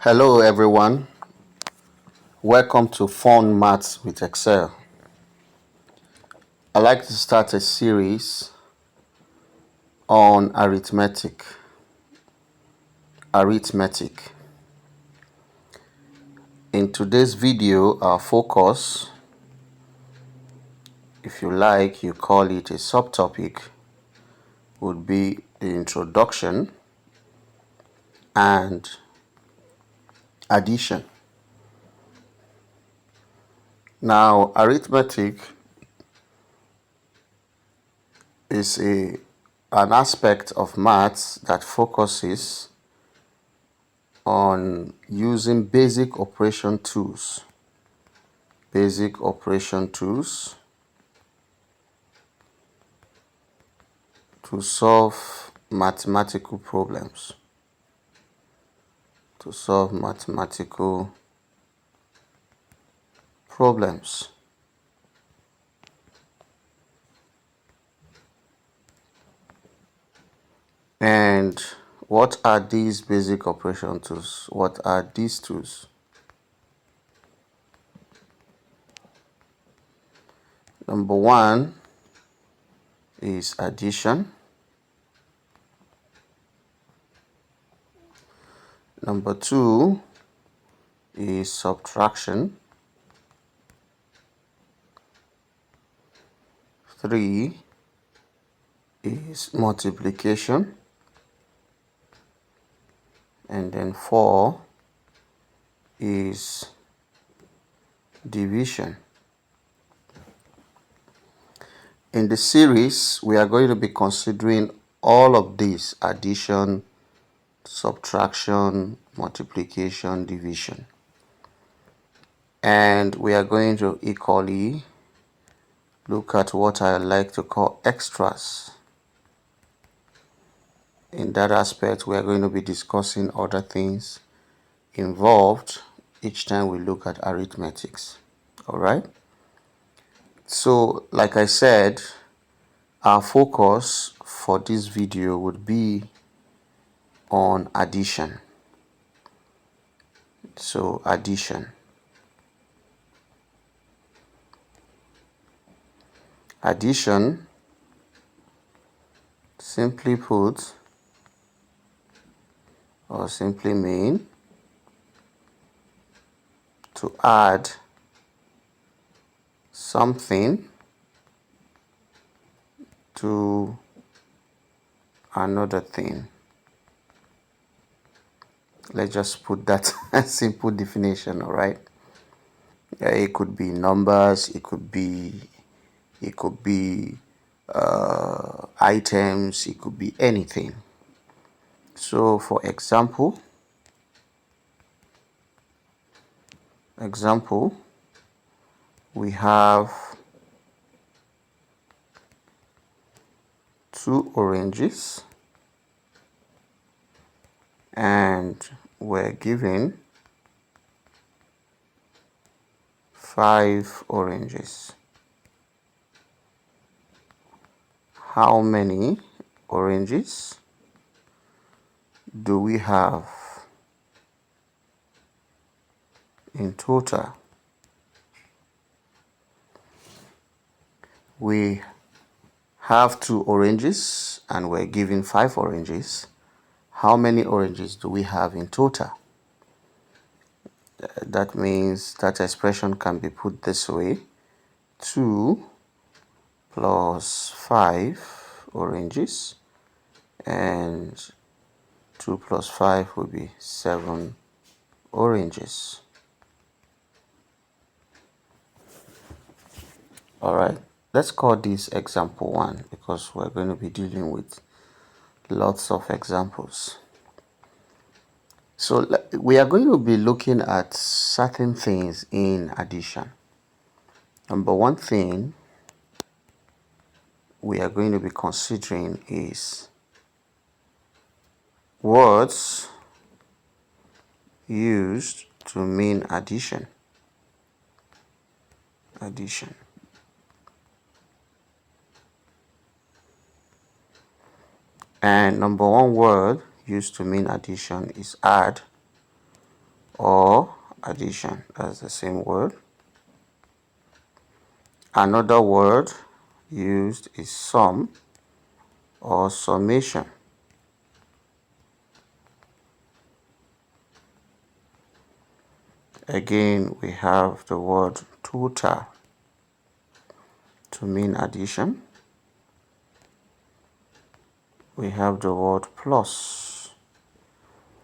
Hello everyone, welcome to Fun Maths with Excel. I'd like to start a series on arithmetic. In today's video, our focus, if you like, you call it a subtopic, would be the introduction and addition. Now, arithmetic is an aspect of maths that focuses on using basic operation tools to solve mathematical problems. And what are these basic operation tools? What are these tools? Number one is addition. Number two is subtraction. 3 is multiplication. And then 4 is division. In the series, we are going to be considering all of these: addition, subtraction, multiplication, division. And we are going to equally look at what I like to call extras. In that aspect, we are going to be discussing other things involved each time we look at arithmetics. All right? So, like I said, our focus for this video would be on addition. So, addition. Addition, simply put, or simply mean to add something to another thing. Let's just put that simple definition, all right? It could be numbers, it could be items, it could be anything. So for example, we have 2 oranges and we're given 5 oranges. How many oranges do we have in total? We have 2 oranges and we're given 5 oranges. How many oranges do we have in total? That means that expression can be put this way: 2 plus 5 oranges, and 2 plus 5 will be 7 oranges. Alright, let's call this example 1 because we're going to be dealing with lots of examples. So we are going to be looking at certain things in addition. Number one thing we are going to be considering is words used to mean addition. And number one word used to mean addition is add. or addition. That's the same word. Another word used is sum or summation. Again, we have the word total to mean addition. We have the word plus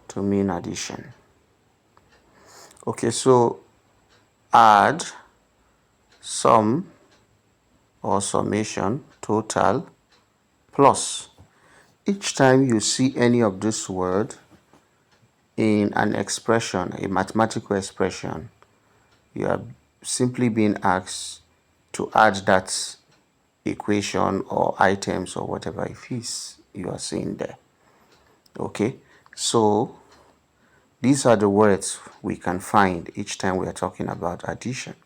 to mean addition. Okay, so add, sum or summation, total, plus. Each time you see any of this word in an expression, a mathematical expression, you are simply being asked to add that equation or items or whatever it is you are seeing there. Okay, so these are the words we can find each time we are talking about addition.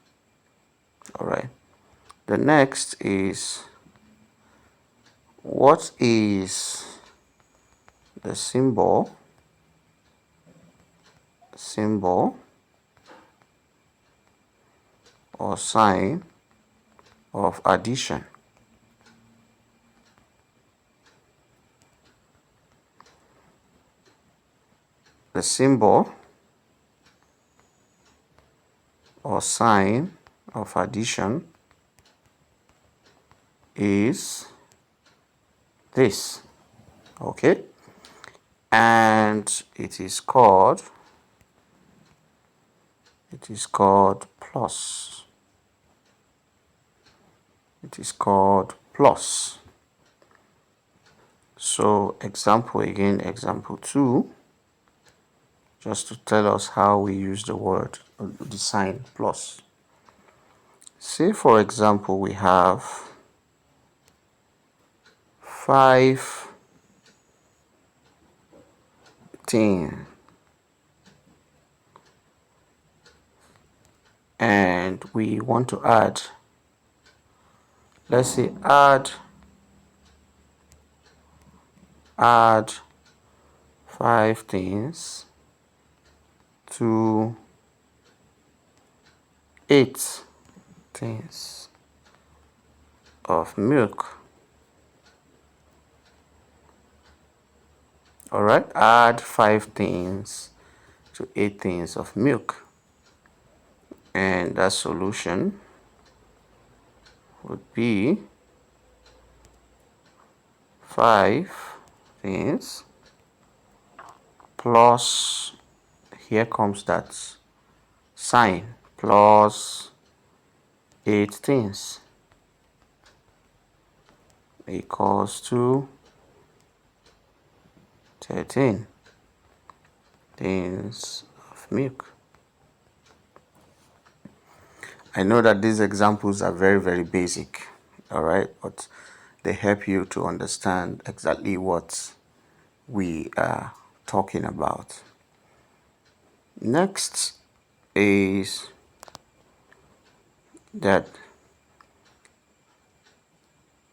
All right. The next is, what is the symbol or sign of addition? The symbol or sign of addition is this. Okay, and it is called plus. It is called plus. So example again, example 2, just to tell us how we use the word, the sign plus. Say for example we have 15 and we want to add, let's say add 5 things to 8 things of milk. All right, add 5 things to 8 things of milk, and that solution would be 5 things plus, here comes that sign, plus 8 things equals to 13 things of milk. I know that these examples are very, very basic, all right, but they help you to understand exactly what we are talking about. Next is that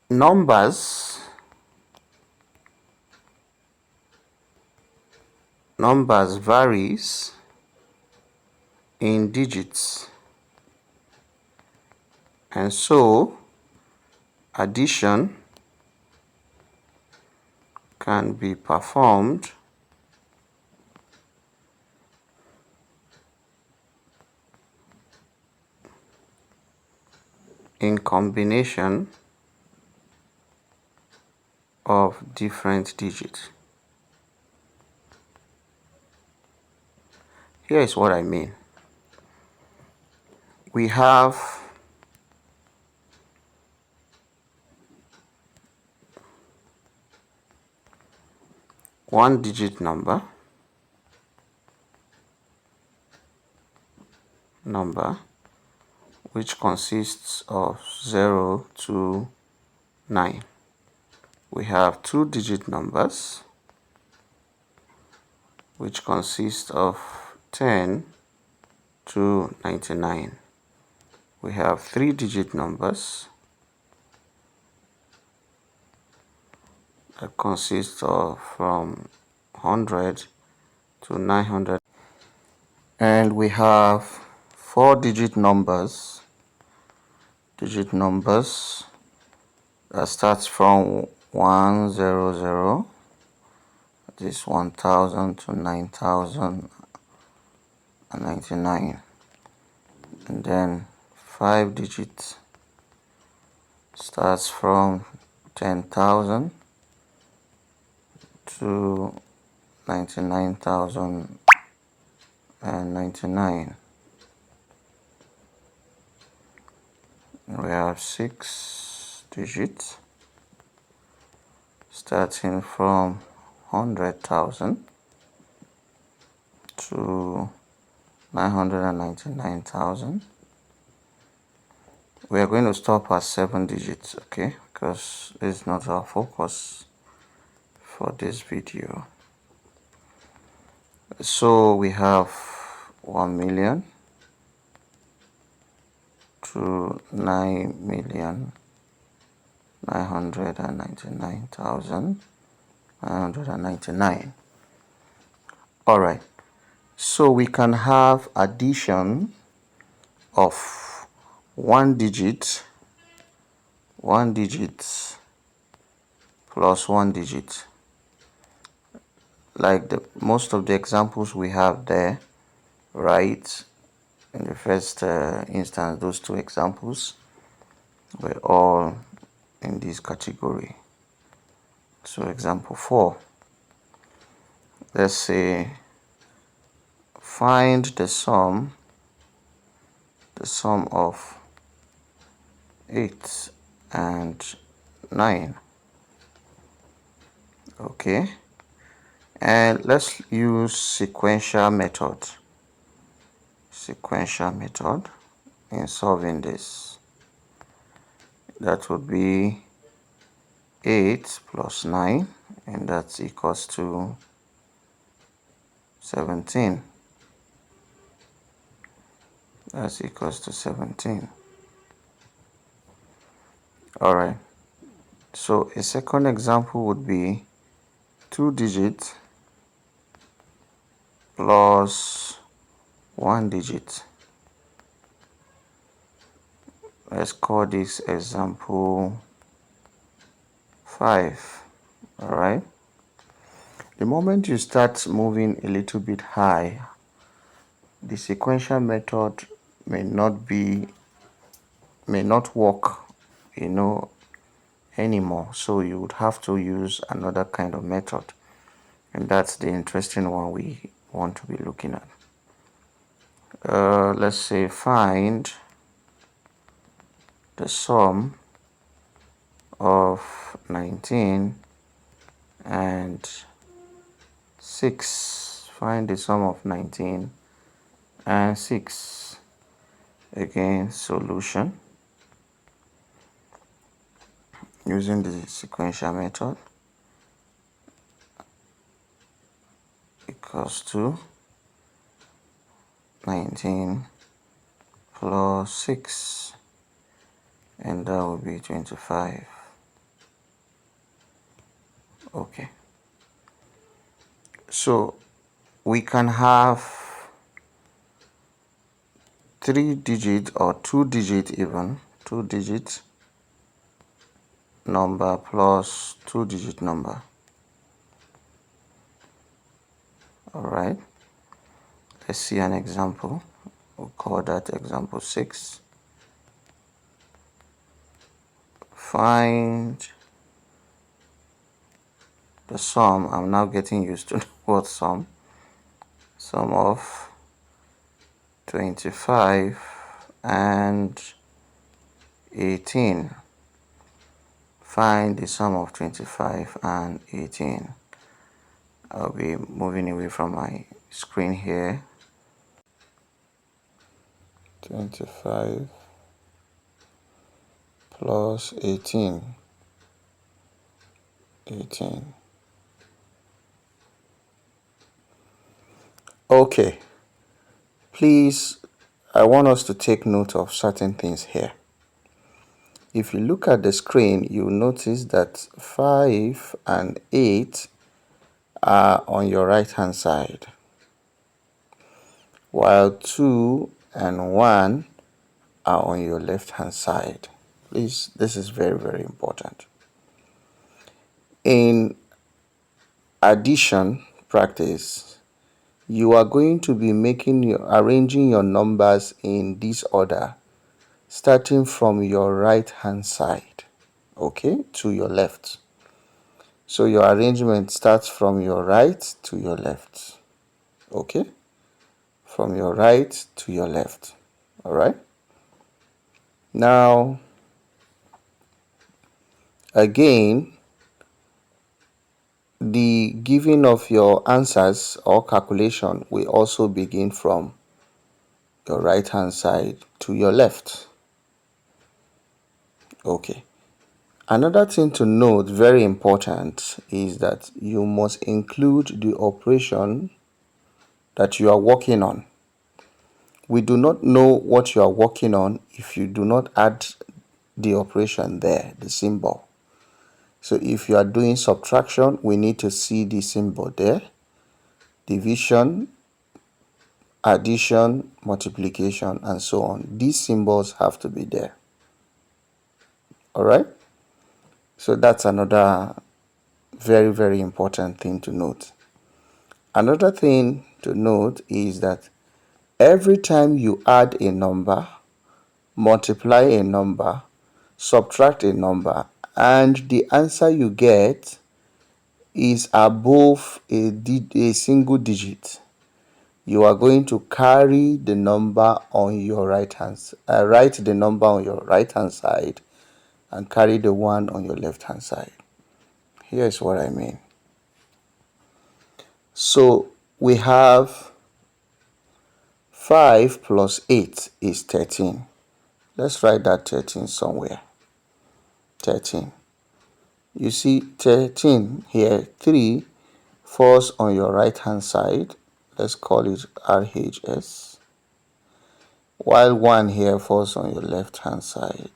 numbers varies in digits, and so addition can be performed in combination of different digits. Here is what I mean. We have one digit number which consists of 0 to 9. We have two digit numbers which consist of 10 to 99. We have three digit numbers that consist of from 100 to 900. And we have 4-digit numbers that starts from 100, this 1000 to 9099, and then 5 digits starts from 10,000 to 99,099. We have 6 digits starting from 100,000 to 999,000. We are going to stop at 7 digits, okay, because this is not our focus for this video. So we have 1,000,000 to 9,999,999. All right, so we can have addition of one digit plus one digit, like most of the examples we have there, right? In the first instance, those two examples were all in this category. So example 4, let's say find the sum of 8 and 9. Okay, and let's use sequential method in solving this. That would be 8 plus 9, and that's equals to 17. That's equals to 17. All right, so a second example would be 2 digits plus 1 digit. Let's call this example 5. All right, the moment you start moving a little bit high, the sequential method may not work, anymore, so you would have to use another kind of method, and that's the interesting one we want to be looking at. Let's say find the sum of 19 and 6. Find the sum of 19 and 6. Again, solution using the sequential method equals to 19 plus 6, and that will be 25. Okay, so we can have 3-digit or 2-digit, even 2-digit number plus 2-digit number. All right, let's see an example. We'll call that example 6. Find the sum. I'm now getting used to the word sum of 25 and 18. Find the sum of 25 and 18. I'll be moving away from my screen here. 25 plus 18. Okay, please, I want us to take note of certain things here. If you look at the screen, you'll notice that 5 and 8 are on your right hand side, while 2 and 1 are on your left hand side. Please, this is very, very important. In addition practice, you are going to be arranging your numbers in this order, starting from your right hand side, okay, to your left. So your arrangement starts from your right to your left, okay, from your right to your left. All right. Now, again, the giving of your answers or calculation will also begin from your right hand side to your left. Okay. Another thing to note, very important, is that you must include the operation that you are working on. We do not know what you are working on if you do not add the operation there, the symbol. So if you are doing subtraction, we need to see the symbol there. Division, addition, multiplication, and so on. These symbols have to be there. All right? So that's another very, very important thing to note. Another thing to note is that every time you add a number, multiply a number, subtract a number, and the answer you get is above a single digit, you are going to carry the number on your right hand, write the number on your right hand side and carry the one on your left hand side. Here's what I mean. So we have 5 plus 8 is 13. Let's write that 13 somewhere. 13. You see 13 here, 3 falls on your right hand side. Let's call it RHS. While 1 here falls on your left hand side.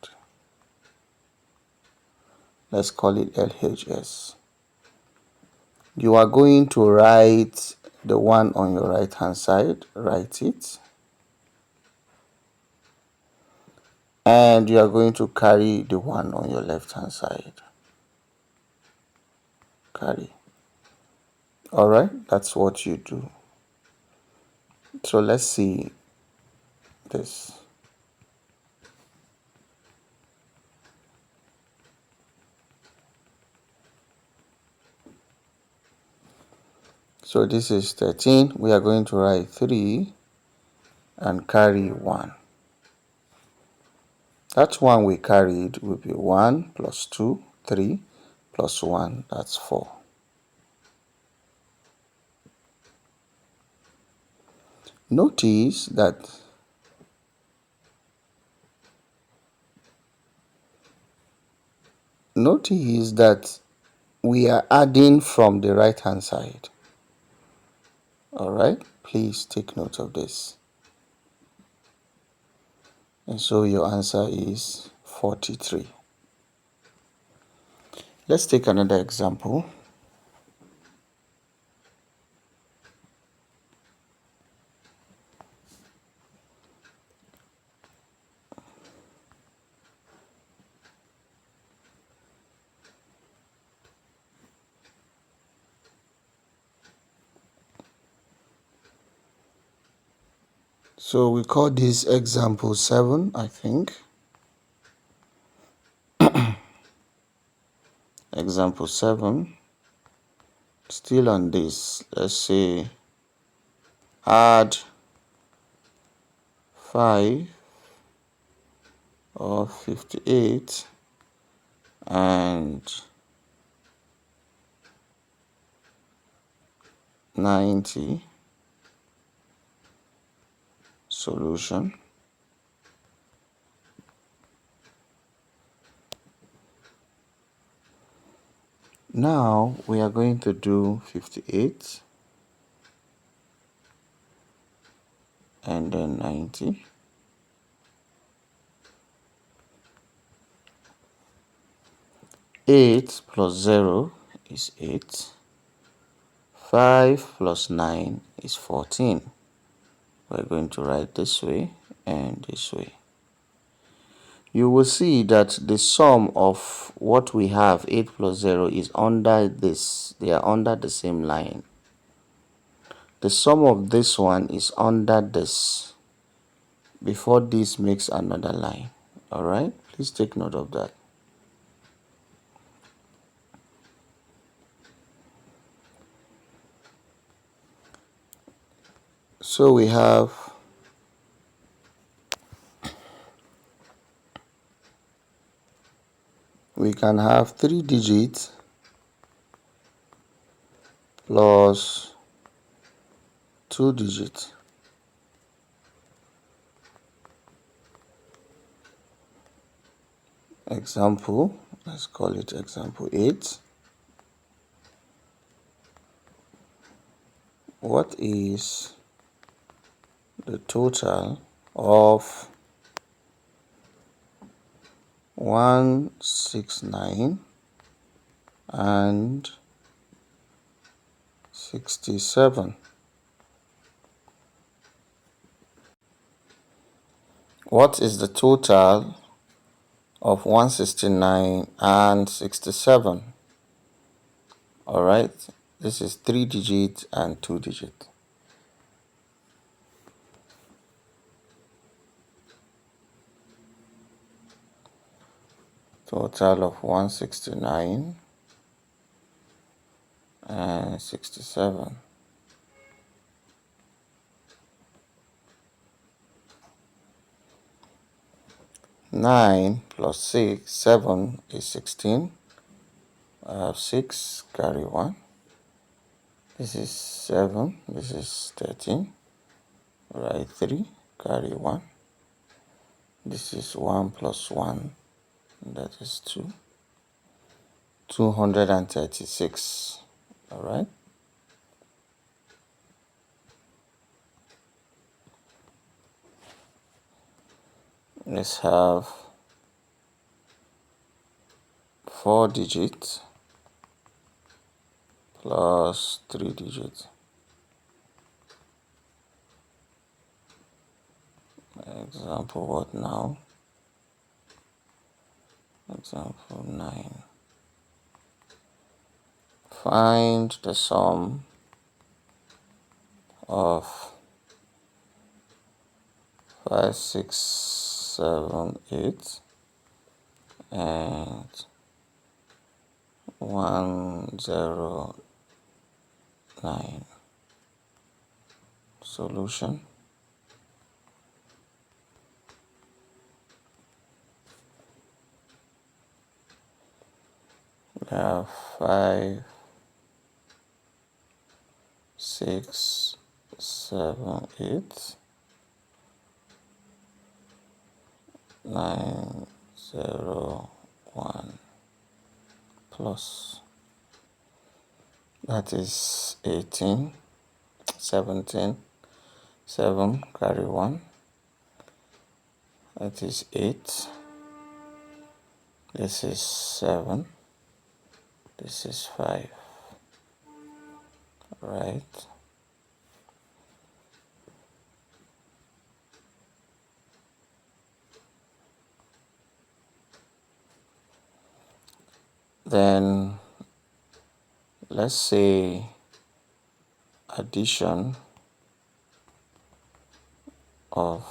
Let's call it LHS. You are going to write the one on your right hand side. Write it. And you are going to carry the one on your left hand side. Carry. Alright, that's what you do. So let's see this. So this is 13. We are going to write 3 and carry 1. That one we carried will be 1 plus 2, 3 plus 1, that's 4. Notice that we are adding from the right hand side. Alright, please take note of this. And so your answer is 43. Let's take another example. So we call this example 7, I think. Example 7. Still on this, let's say add 5 or 58 and 90. Solution. Now we are going to do 58 and then 90. Eight plus 0 is 8. 5 plus 9 is 14. we're going to write this way and this way. You will see that the sum of what we have, 8 plus 0, is under this. They are under the same line. The sum of this one is under this before this makes another line. All right, please take note of that. So we can have 3 digits plus 2 digits. Example, let's call it example 8. What is the total of 169 and 67? What is the total of 169 and 67? All right, this is 3 digits and 2 digits. Total of 169 and 67. Nine plus 6, 7 is 16. I have 6, carry 1. This is 7, this is 13. Write 3, carry 1. This is 1 plus 1, that is 2. 236. All right. Let's have 4 digits plus 3 digits. Example what now? Example 9. Find the sum of 5, 6, 7, 8 and 109. Solution. We have 5, 6, 7, 8, 9, 0, 1 plus, that is 18, 17, 7, carry 1, that is 8, this is 7, this is 5, right? Then let's say addition of,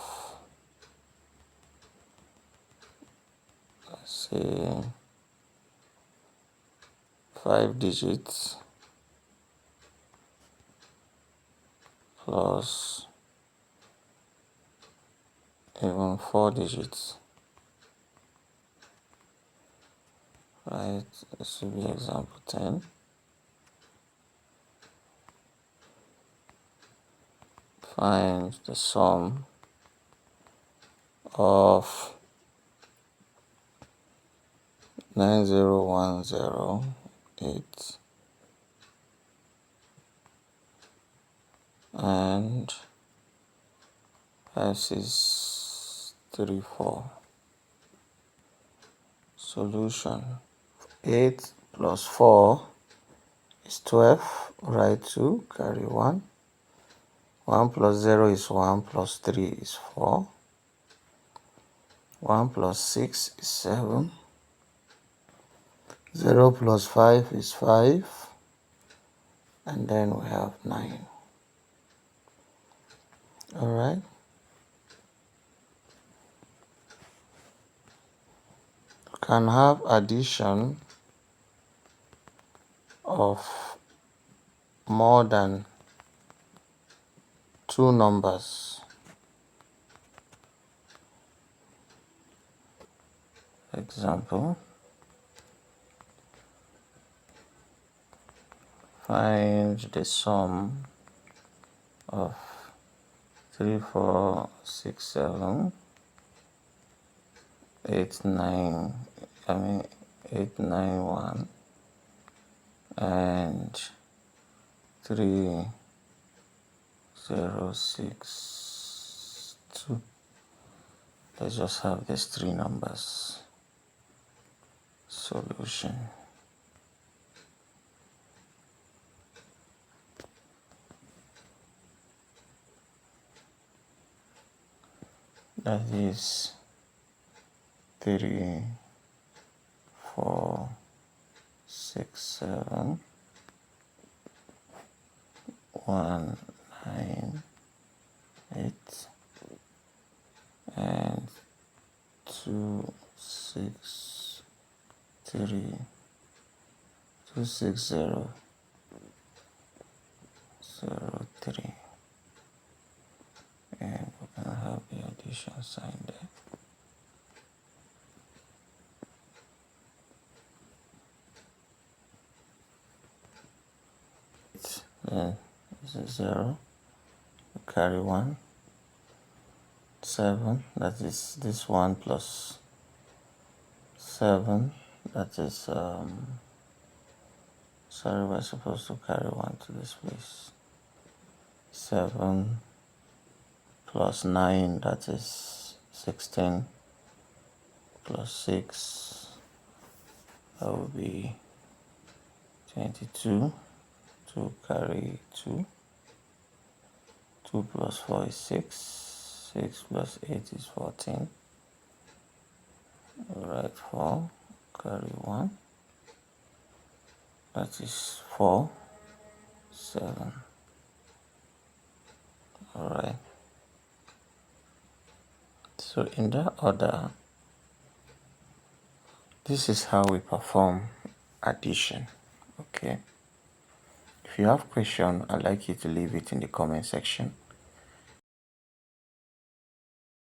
let's say 5 digits plus even 4 digits, right? This will be example 10. Find the sum of 90108 and 5634. Solution. 8 plus 4 is 12. Write 2, carry 1. 1 plus 0 is 1, plus 3 is 4. 1 plus 6 is 7. 0 plus 5 is 5. And then we have 9. Alright. You can have addition of more than 2 numbers. Example, find the sum of 3, 4, 6, 7, 8, 9, 8, 9, 1, and 3, 0, 6, 2. Let's just have these 3 numbers. Solution. That is 3, 4, 6, 7, 1, 9, 8, and 2, 6, 3, 2, 6, 0, 0, 3. And we can have the addition sign there. Then this is 0, we carry 1, 7, that is this 1 plus 7, that is, sorry, we're supposed to carry 1 to this place. 7 plus 9, that is 16, plus 6, that will be 22, 2 carry 2, 2 plus 4 is 6, 6 plus 8 is 14, alright, 4, carry 1, that is 4, 7, alright. So in that order, this is how we perform addition. Okay. If you have question, I'd like you to leave it in the comment section.